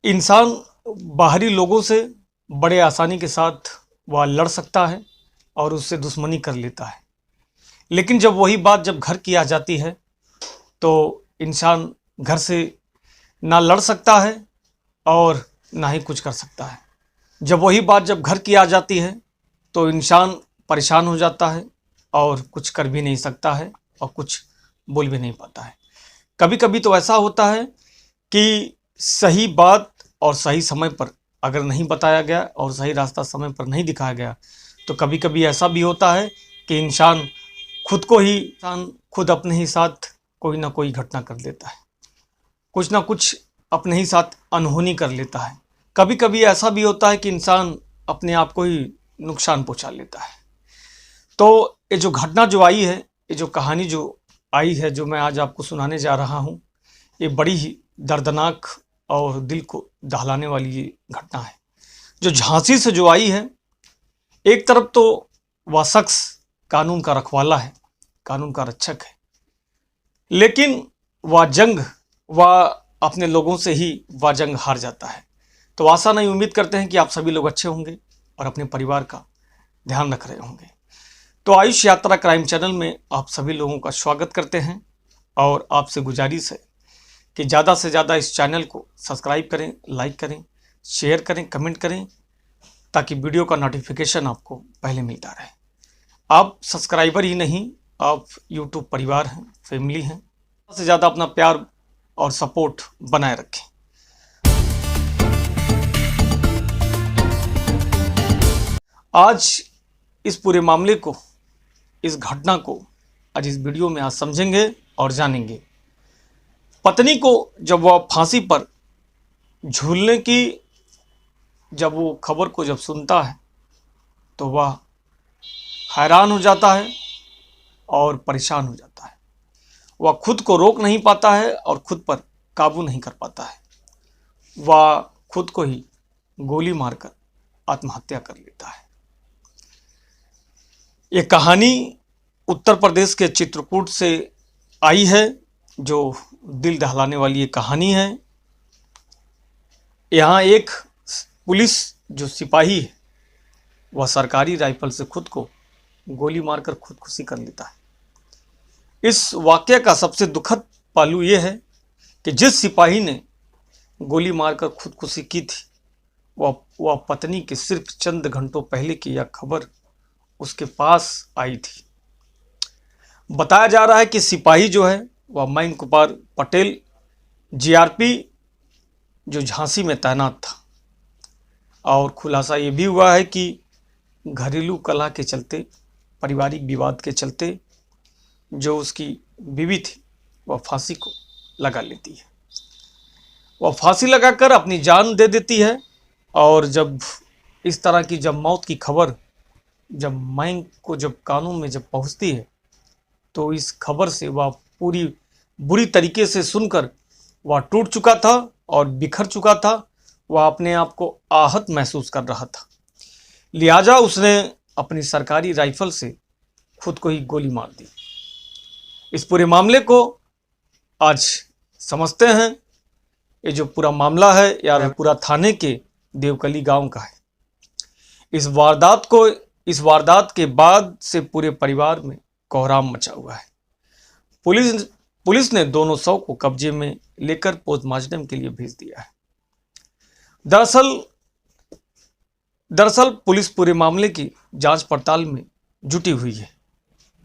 इंसान बाहरी लोगों से बड़े आसानी के साथ वह लड़ सकता है और उससे दुश्मनी कर लेता है, लेकिन जब वही बात जब घर की आ जाती है तो इंसान घर से ना लड़ सकता है और ना ही कुछ कर सकता है। जब वही बात जब घर की आ जाती है तो इंसान परेशान हो जाता है और कुछ कर भी नहीं सकता है और कुछ बोल भी नहीं पाता है। कभी कभी तो ऐसा होता है कि सही बात और सही समय पर अगर नहीं बताया गया और सही रास्ता समय पर नहीं दिखाया गया तो कभी कभी ऐसा भी होता है कि इंसान खुद अपने ही साथ कोई ना कोई घटना कर देता है, कुछ ना कुछ अपने ही साथ अनहोनी कर लेता है। कभी कभी ऐसा भी होता है कि इंसान अपने आप को ही नुकसान पहुंचा लेता है। तो ये जो घटना जो आई है, ये जो कहानी जो आई है, जो मैं आज आपको सुनाने जा रहा हूँ, ये बड़ी ही दर्दनाक और दिल को दहलाने वाली ये घटना है जो झांसी से जो आई है। एक तरफ तो वह शख्स कानून का रखवाला है, कानून का रक्षक है, लेकिन वह अपने लोगों से ही वह जंग हार जाता है। तो आशा नहीं, उम्मीद करते हैं कि आप सभी लोग अच्छे होंगे और अपने परिवार का ध्यान रख रहे होंगे। तो आयुष यात्रा क्राइम चैनल में आप सभी लोगों का स्वागत करते हैं और आपसे गुजारिश है कि ज़्यादा से ज़्यादा इस चैनल को सब्सक्राइब करें, लाइक करें, शेयर करें, कमेंट करें, ताकि वीडियो का नोटिफिकेशन आपको पहले मिलता रहे। आप सब्सक्राइबर ही नहीं, आप यूट्यूब परिवार हैं, फैमिली हैं। ज़्यादा से ज़्यादा अपना प्यार और सपोर्ट बनाए रखें। आज इस पूरे मामले को, इस घटना को आज इस वीडियो में आज समझेंगे और जानेंगे। पत्नी को जब वह फांसी पर झूलने की जब वो खबर को जब सुनता है तो वह हैरान हो जाता है और परेशान हो जाता है। वह खुद को रोक नहीं पाता है और खुद पर काबू नहीं कर पाता है। वह खुद को ही गोली मारकर आत्महत्या कर लेता है। ये कहानी उत्तर प्रदेश के चित्रकूट से आई है, जो दिल दहलाने वाली ये कहानी है। यहाँ एक पुलिस जो सिपाही है वह सरकारी राइफल से खुद को गोली मारकर खुदकुशी कर लेता है। इस वाकये का सबसे दुखद पहलू ये है कि जिस सिपाही ने गोली मारकर खुदकुशी की थी वह पत्नी के सिर्फ चंद घंटों पहले की यह खबर उसके पास आई थी। बताया जा रहा है कि सिपाही जो है वह मयंक कुमार पटेल जीआरपी जो झांसी में तैनात था, और खुलासा ये भी हुआ है कि घरेलू कलह के चलते, पारिवारिक विवाद के चलते जो उसकी बीवी थी वह फांसी को लगा लेती है। वह फांसी लगाकर अपनी जान दे देती है। और जब इस तरह की जब मौत की खबर जब मयंक को जब कानून में जब पहुंचती है तो इस खबर से वह पूरी बुरी तरीके से सुनकर वह टूट चुका था और बिखर चुका था। वह अपने आप को आहत महसूस कर रहा था, लिहाजा उसने अपनी सरकारी राइफल से खुद को ही गोली मार दी। इस पूरे मामले को आज समझते हैं। ये जो पूरा मामला है यार पूरा थाने के देवकली गांव का है। इस वारदात के बाद से पूरे परिवार में कोहराम मचा हुआ है। पुलिस ने दोनों शव को कब्जे में लेकर पोस्टमार्टम के लिए भेज दिया है। दरअसल पुलिस पूरे मामले की जांच पड़ताल में जुटी हुई है।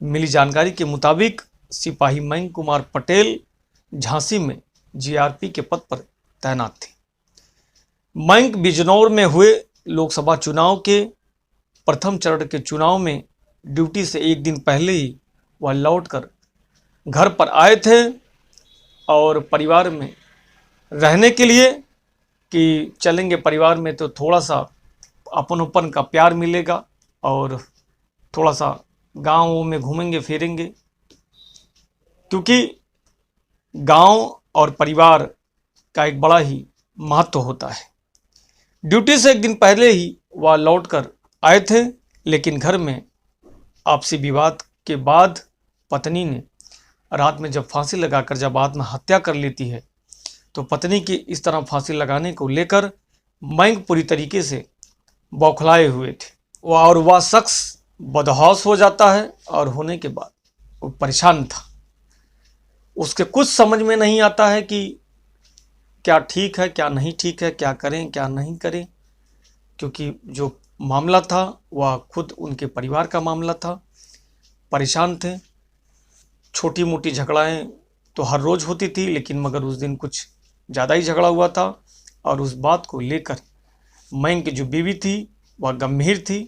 मिली जानकारी के मुताबिक सिपाही मयंक कुमार पटेल झांसी में जीआरपी के पद पर तैनात थे। मयंक बिजनौर में हुए लोकसभा चुनाव के प्रथम चरण के चुनाव में ड्यूटी से एक दिन पहले ही वह लौटकर घर पर आए थे और परिवार में रहने के लिए कि चलेंगे परिवार में तो थोड़ा सा अपनोपन का प्यार मिलेगा और थोड़ा सा गाँव में घूमेंगे फिरेंगे, क्योंकि गांव और परिवार का एक बड़ा ही महत्व होता है। ड्यूटी से एक दिन पहले ही वह लौटकर आए थे, लेकिन घर में आपसी विवाद के बाद पत्नी ने रात में जब फांसी लगाकर जब आत्महत्या कर लेती है तो पत्नी की इस तरह फांसी लगाने को लेकर मयंक पूरी तरीके से बौखलाए हुए थे और वह शख्स बदहोश हो जाता है और होने के बाद वो परेशान था। उसके कुछ समझ में नहीं आता है कि क्या ठीक है क्या नहीं ठीक है, क्या करें क्या नहीं करें, क्योंकि जो मामला था वह खुद उनके परिवार का मामला था। परेशान थे। छोटी मोटी झगड़ाएं तो हर रोज़ होती थी, लेकिन मगर उस दिन कुछ ज़्यादा ही झगड़ा हुआ था और उस बात को लेकर मयंक की जो बीवी थी वह गंभीर थी,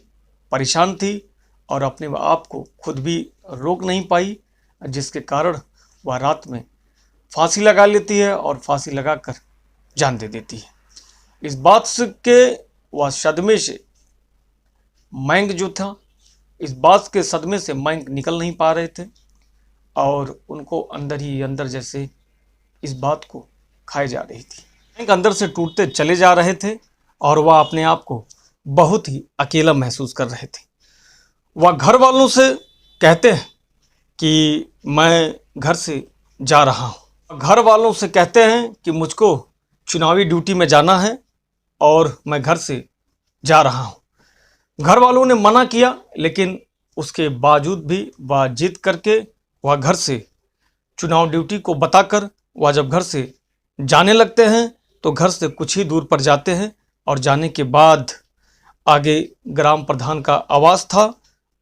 परेशान थी और अपने आप को खुद भी रोक नहीं पाई, जिसके कारण वह रात में फांसी लगा लेती है और फांसी लगाकर जान दे देती है। इस बात से के वह सदमे से मयंक जो था, इस बात के सदमे से मयंक निकल नहीं पा रहे थे और उनको अंदर ही अंदर जैसे इस बात को खाए जा रही थी। मयंक अंदर से टूटते चले जा रहे थे और वह अपने आप को बहुत ही अकेला महसूस कर रहे थे। वह घर वालों से कहते हैं कि मैं घर से जा रहा हूँ। घर वालों से कहते हैं कि मुझको चुनावी ड्यूटी में जाना है और मैं घर से जा रहा हूँ। घर वालों ने मना किया, लेकिन उसके बावजूद भी वह जिद करके वह घर से चुनाव ड्यूटी को बताकर वह जब घर से जाने लगते हैं तो घर से कुछ ही दूर पर जाते हैं और जाने के बाद आगे ग्राम प्रधान का आवास था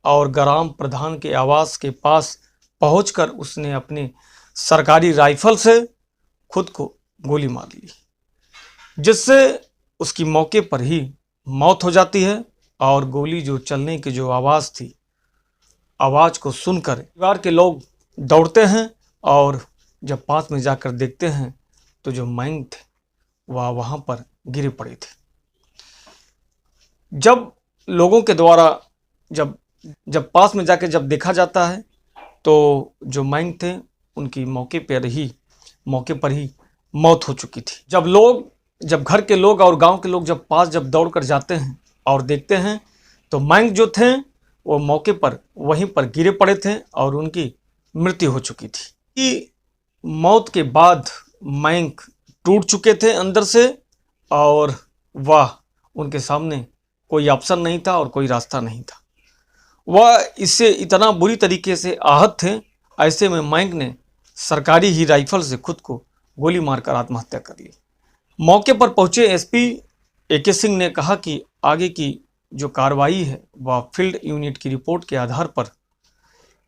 और ग्राम प्रधान के आवास के पास पहुंचकर उसने अपने सरकारी राइफल से खुद को गोली मार ली, जिससे उसकी मौके पर ही मौत हो जाती है। और गोली जो चलने की जो आवाज़ थी, आवाज़ को सुनकर परिवार के लोग दौड़ते हैं और जब पास में जाकर देखते हैं तो जो मयंक थे वह वहाँ पर गिरे पड़े थे। जब लोगों के द्वारा जब पास में जाकर जब देखा जाता है तो जो मयंक थे उनकी मौके पर ही मौत हो चुकी थी। जब घर के लोग और गांव के लोग जब पास दौड़ कर जाते हैं और देखते हैं तो मयंक जो थे वो मौके पर वहीं पर गिरे पड़े थे और उनकी मृत्यु हो चुकी थी। कि मौत के बाद मयंक टूट चुके थे अंदर से और वह उनके सामने कोई ऑप्शन नहीं था और कोई रास्ता नहीं था। वह इससे इतना बुरी तरीके से आहत थे, ऐसे में मयंक ने सरकारी ही राइफल से खुद को गोली मारकर आत्महत्या कर ली। मौके पर पहुंचे एसपी AK सिंह ने कहा कि आगे की जो कार्रवाई है वह फील्ड यूनिट की रिपोर्ट के आधार पर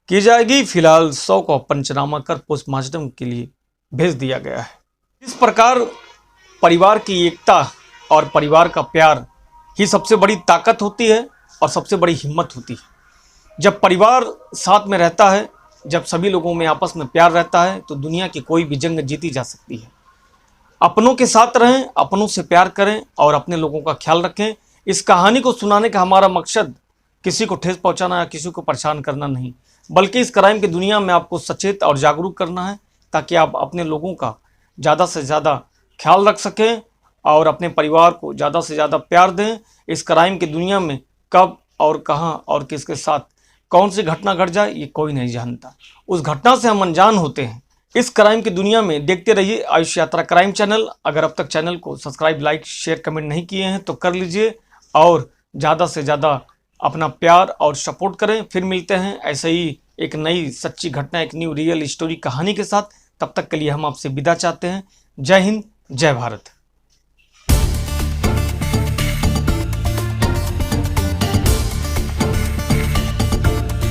की जाएगी। फिलहाल 100 को पंचनामा कर पोस्टमार्टम के लिए भेज दिया गया है। इस प्रकार परिवार की एकता और परिवार का प्यार ही सबसे बड़ी ताकत होती है और सबसे बड़ी हिम्मत होती है। जब परिवार साथ में रहता है, जब सभी लोगों में आपस में प्यार रहता है तो दुनिया की कोई भी जंग जीती जा सकती है। अपनों के साथ रहें, अपनों से प्यार करें और अपने लोगों का ख्याल रखें। इस कहानी को सुनाने का हमारा मकसद किसी को ठेस पहुंचाना या किसी को परेशान करना नहीं, बल्कि इस क्राइम की दुनिया में आपको सचेत और जागरूक करना है ताकि आप अपने लोगों का ज़्यादा से ज़्यादा ख्याल रख सकें और अपने परिवार को ज़्यादा से ज़्यादा प्यार दें। इस क्राइम की दुनिया में कब और कहां और किसके साथ कौन सी घटना घट जाए ये कोई नहीं जानता। उस घटना से हम अनजान होते हैं। इस क्राइम की दुनिया में देखते रहिए आयुष यात्रा क्राइम चैनल। अगर अब तक चैनल को सब्सक्राइब, लाइक, शेयर, कमेंट नहीं किए हैं तो कर लीजिए और ज़्यादा से ज़्यादा अपना प्यार और सपोर्ट करें। फिर मिलते हैं ऐसे ही एक नई सच्ची घटना, एक न्यू रियल स्टोरी कहानी के साथ। तब तक के लिए हम आपसे विदा चाहते हैं। जय हिंद, जय भारत।